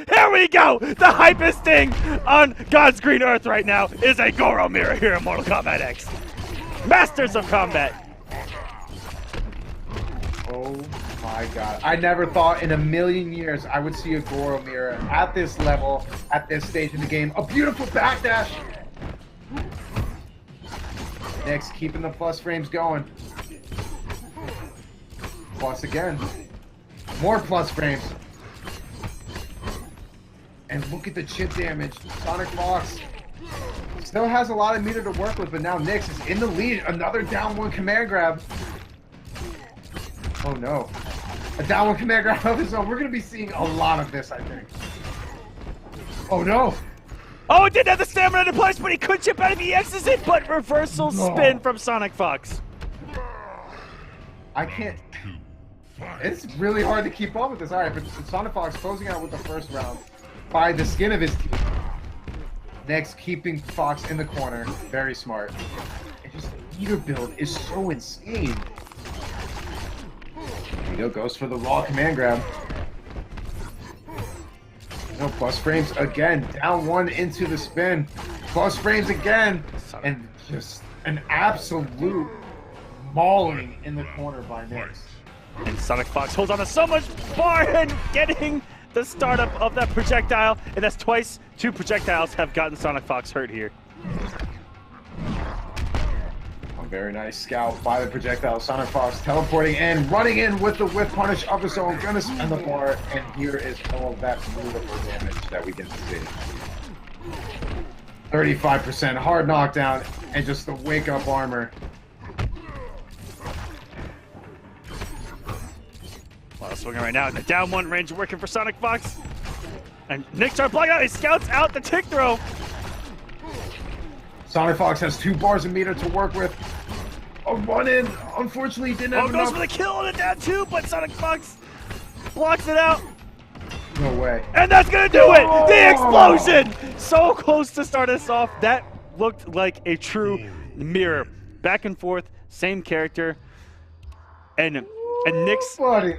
Here we go! The hypest thing on God's green earth right now is a Goro mirror here in Mortal Kombat X. Masters of Combat. Oh my god. I never thought in a million years I would see a Goro mirror at this level, at this stage in the game. A beautiful backdash. Knicks keeping the plus frames going. Plus again. More plus frames. And look at the chip damage. SonicFox still has a lot of meter to work with, but now Knicks is in the lead. Another down one command grab. Oh no. A down one command grab of his own. We're going to be seeing a lot of this, I think. Oh no. Oh, it didn't have the stamina to place, but he could chip out of the X's it, but reversal spin from SonicFox. I can't. It's really hard to keep up with this. All right, but SonicFox closing out with the first round by the skin of his teeth. Next, keeping Fox in the corner. Very smart. And just the meter build is so insane. There goes for the raw command grab. No, plus frames again. Down one into the spin. Plus frames again. And just an absolute mauling in the corner by Knicks. And SonicFox holds on to so much bar and getting the startup of that projectile. And that's twice 2 projectiles have gotten SonicFox hurt here. A very nice scout by the projectile. SonicFox teleporting in, running in with the whip punish of his own. Gonna spin the bar, and here is all of that beautiful damage that we get to see. 35% hard knockdown, and just the wake-up armor. Well, swinging right now. The down one range working for SonicFox. And Knicks start blocking out. He scouts out the tick throw. SonicFox has 2 bars of meter to work with. A run in. Unfortunately, didn't have enough. Goes for the kill on it down too, but SonicFox blocks it out. No way. And that's gonna do it! The explosion! So close to start us off. That looked like a true mirror. Back and forth, same character. And Knicks. Buddy,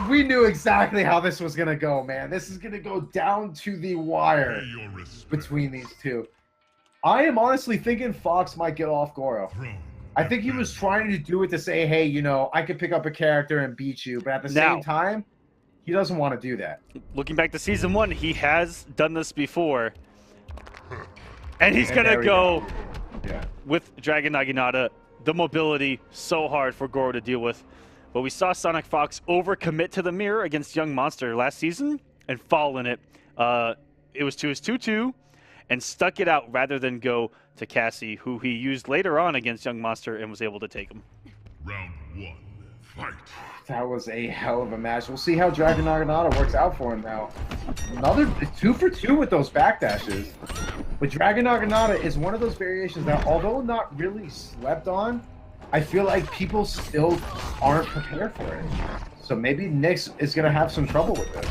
we knew exactly how this was gonna go, man. This is gonna go down to the wire between these two. I am honestly thinking Fox might get off Goro. I think he was trying to do it to say, hey, you know, I could pick up a character and beat you, but at the same time, he doesn't want to do that. Looking back to Season 1, he has done this before. And he's going to go with Dragon Naginata. The mobility, so hard for Goro to deal with. But we saw SonicFox overcommit to the mirror against YungMonster last season and fall in it. It was to his 2-2 and stuck it out rather than go to Cassie, who he used later on against YungMonster and was able to take him. Round 1, fight. That was a hell of a match. We'll see how Dragon Naginata works out for him now. Another 2 for 2 with those backdashes. But Dragon Naginata is one of those variations that, although not really slept on, I feel like people still aren't prepared for it. So maybe Knicks is going to have some trouble with it.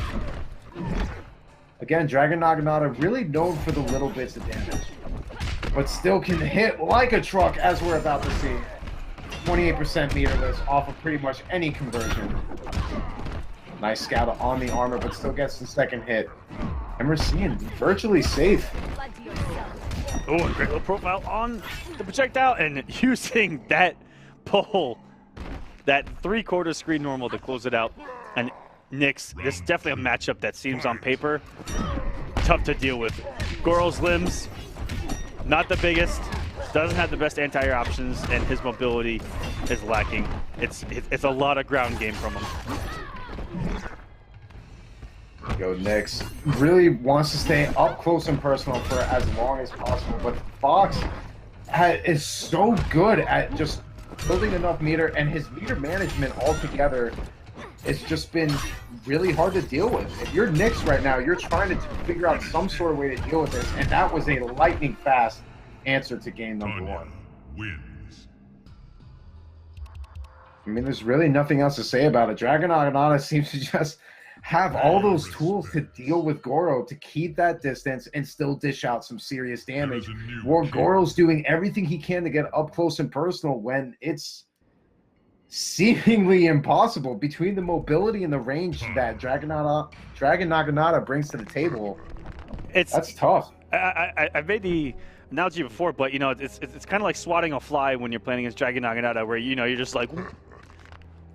Again, Dragon Naginata really known for the little bits of damage, but still can hit like a truck, as we're about to see. 28% meterless off of pretty much any conversion. Nice scout on the armor, but still gets the second hit. And we're seeing virtually safe. Oh, a great little profile on the projectile and using that pull, that 3/4 screen normal to close it out. And Knicks, this is definitely a matchup that seems on paper tough to deal with. Goro's limbs, not the biggest, doesn't have the best anti-air options, and his mobility is lacking. It's a lot of ground game from him. Go Knicks. Really wants to stay up close and personal for as long as possible, but Fox is so good at just building enough meter, and his meter management altogether it's just been really hard to deal with. If you're Knicks right now, you're trying to figure out some sort of way to deal with this, and that was a lightning fast answer to game number 1. Wins. I mean, there's really nothing else to say about it. Dragon Naginata seems to just have all those tools to deal with Goro to keep that distance and still dish out some serious damage. Where Goro's doing everything he can to get up close and personal when it's seemingly impossible between the mobility and the range that Dragon Naginata brings to the table. That's tough. I've made the analogy before, but you know, it's kind of like swatting a fly when you're playing against Dragon Naginata, where you know you're just like,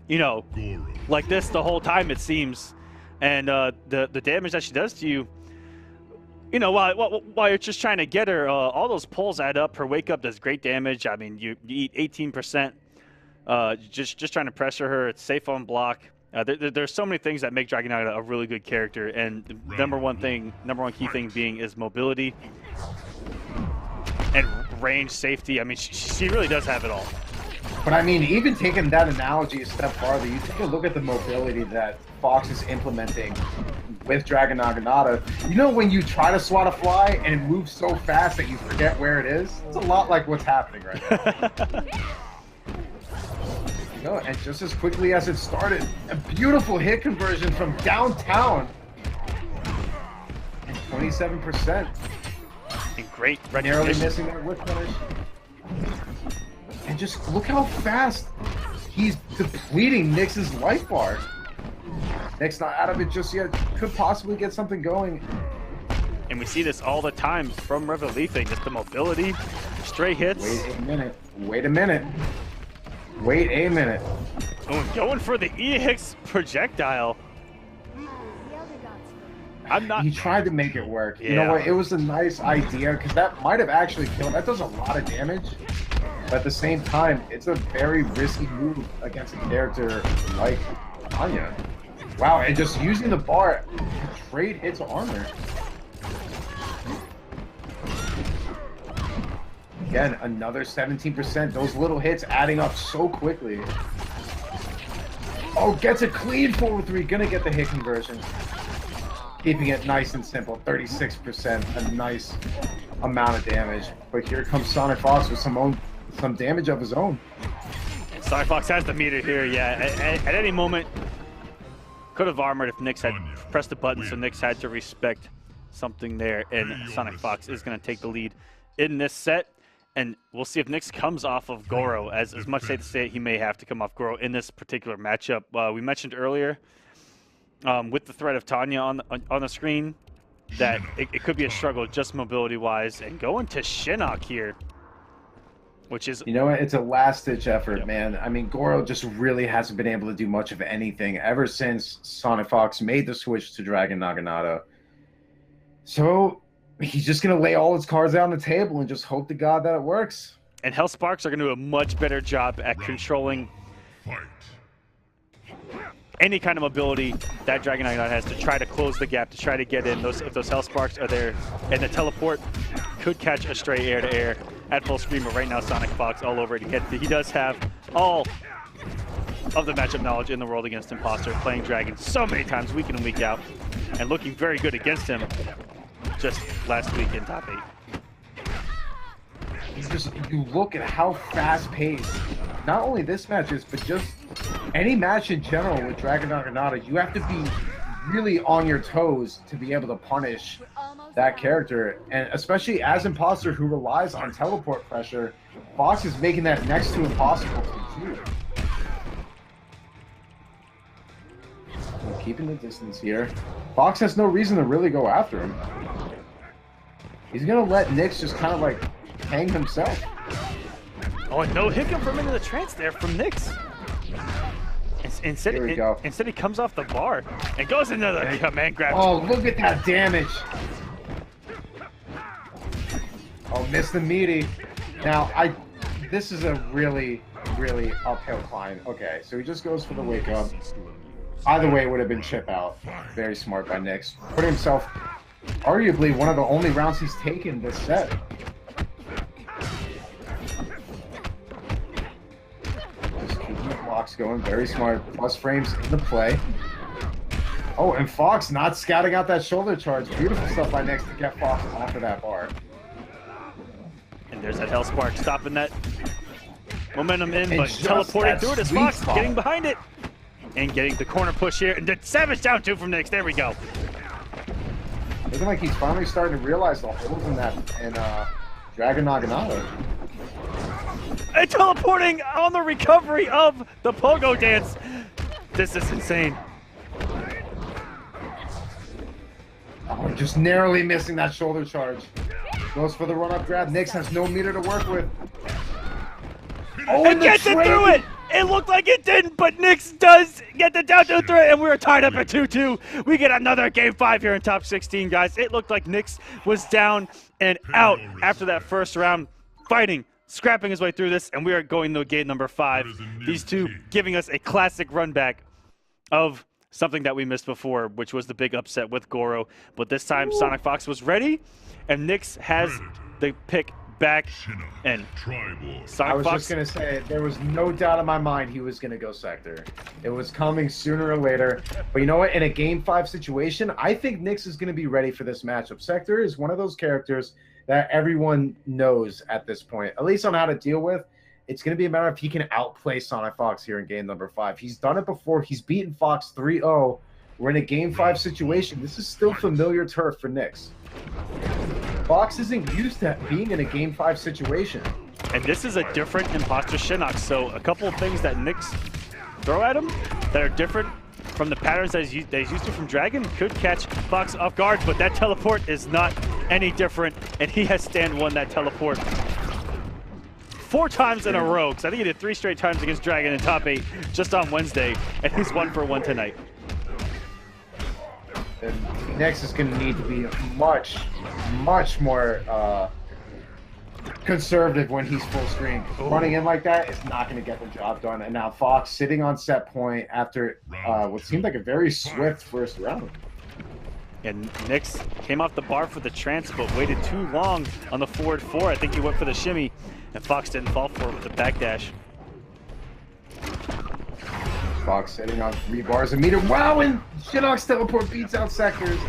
you know, like this the whole time it seems, and the damage that she does to you, you know, while you're just trying to get her, all those pulls add up. Her wake up does great damage. I mean, you eat 18%. Just trying to pressure her. It's safe on block. There's so many things that make Dragon Naginata a really good character, and the number one key thing being is mobility and range safety. I mean, she really does have it all. But I mean, even taking that analogy a step farther, you take a look at the mobility that Fox is implementing with Dragon Naginata. You know, when you try to swat a fly and it moves so fast that you forget where it is? It's a lot like what's happening right now. No, and just as quickly as it started, a beautiful hit conversion from downtown. And 27%. And great recognition. Narrowly missing that whip finish. And just look how fast he's depleting Knicks' life bar. Knicks not out of it just yet. Could possibly get something going. And we see this all the time from Revetleafing. Just the mobility, straight hits. Wait a minute. Wait a minute. Wait a minute. Oh, going for the EX projectile. I'm not. He tried to make it work. Yeah. You know what? It was a nice idea because that might have actually killed. That does a lot of damage. But at the same time, it's a very risky move against a character like Anya. Wow, and just using the bar to trade hits armor. Again, another 17%. Those little hits adding up so quickly. Oh, gets a clean 4-3. Gonna get the hit conversion. Keeping it nice and simple. 36%. A nice amount of damage. But here comes SonicFox with some damage of his own. SonicFox has the meter here, yeah. At any moment, could have armored if Knicks had pressed the button, so Knicks had to respect something there, and SonicFox is going to take the lead in this set. And we'll see if Knicks comes off of Goro, as much safe to say he may have to come off Goro in this particular matchup. We mentioned earlier, with the threat of Tanya on the screen, that it could be a struggle just mobility-wise. And going to Shinnok here, which is... You know what? It's a last-ditch effort, Yep. man. I mean, Goro just really hasn't been able to do much of anything ever since SonicFox made the switch to Dragon Naginata. So he's just going to lay all his cards out on the table and just hope to God that it works. And Hell Sparks are going to do a much better job at controlling any kind of mobility that Dragon Naginata has to try to close the gap, to try to get in. If those Hell Sparks are there, and the teleport could catch a stray air-to-air at full screen, but right now SonicFox all over it. He does have all of the matchup knowledge in the world against Imposter, playing Dragon so many times week in and week out, and looking very good against him just last week in top 8. You look at how fast-paced not only this match is, but just any match in general with Dragon Naginata. You have to be really on your toes to be able to punish that character, and especially as Imposter, who relies on teleport pressure, Fox is making that next to impossible to do. Keeping the distance here. Fox has no reason to really go after him. He's gonna let Knicks just kind of like hang himself. Oh, and no hit from into the trance there from Knicks. Instead he comes off the bar and goes into the command grab. Oh, look at that damage. Oh, missed the meaty. Now, this is a really, really uphill climb. Okay, so he just goes for the wake up. Either way, it would have been chip out. Very smart by Knicks. Putting himself, arguably, one of the only rounds he's taken this set. Just keeping the blocks going. Very smart. Plus frames in the play. Oh, and Fox not scouting out that shoulder charge. Beautiful stuff by Knicks to get Fox off of that bar. And there's that Hell Spark stopping that momentum in, And but teleporting through it is Fox, spot. getting behind it. And getting the corner push here. And then Savage down 2 from Knicks. There we go. Looking like he's finally starting to realize the holes in that Dragon Naginata. And teleporting on the recovery of the pogo dance. This is insane. Oh, just narrowly missing that shoulder charge. Goes for the run-up grab. Knicks has no meter to work with. Oh, and gets it through it! It looked like it didn't, but Knicks does get the down to 3, and we're tied up at 2-2. We get another Game 5 here in top 16, guys. It looked like Knicks was down and out after that first round, fighting, scrapping his way through this, and we are going to game number 5. These two giving us a classic run back of something that we missed before, which was the big upset with Goro. But this time, SonicFox was ready, and Knicks has the pick back. And I was just going to say, there was no doubt in my mind he was going to go Sector. It was coming sooner or later. But you know what? In a Game 5 situation, I think Knicks is going to be ready for this matchup. Sector is one of those characters that everyone knows at this point, at least on how to deal with. It's going to be a matter of he can outplay SonicFox here in game number 5. He's done it before. He's beaten Fox 3-0. We're in a Game 5 situation. This is still familiar turf for Knicks. Fox isn't used to being in a Game 5 situation. And this is a different imposter Shinnok. So a couple of things that Knicks throw at him that are different from the patterns that he's used to from Dragon could catch Fox off guard, but that teleport is not any different, and he has stand won that teleport 4 times in a row, because I think he did 3 straight times against Dragon in top 8 just on Wednesday, and he's 1 for 1 tonight. And Knicks is going to need to be much, much more conservative when he's full screen. Running in like that is not going to get the job done. And now Fox sitting on set point after what seemed like a very swift first round. And Knicks came off the bar for the trance, but waited too long on the forward 4. I think he went for the shimmy, and Fox didn't fall for it with the backdash. Fox sitting on 3 bars a meter. Wow, and Shinnok's teleport beats out Sectors.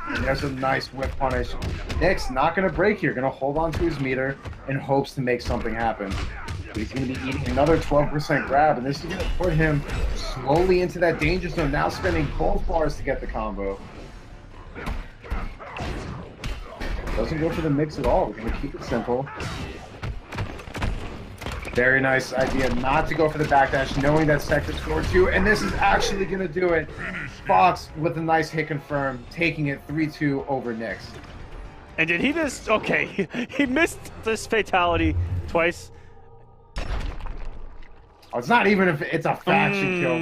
And there's a nice whip punish. Knicks not going to break here. Going to hold on to his meter in hopes to make something happen. But he's going to be eating another 12% grab, and this is going to put him slowly into that danger zone, now spending both bars to get the combo. Doesn't go for the mix at all. We're going to keep it simple. Very nice idea not to go for the backdash, knowing that Sector scored 2, and this is actually going to do it. Fox with a nice hit confirm, taking it 3-2 over Knicks. And did he just... Okay, he missed this fatality twice. Oh, it's not even if it's a faction kill.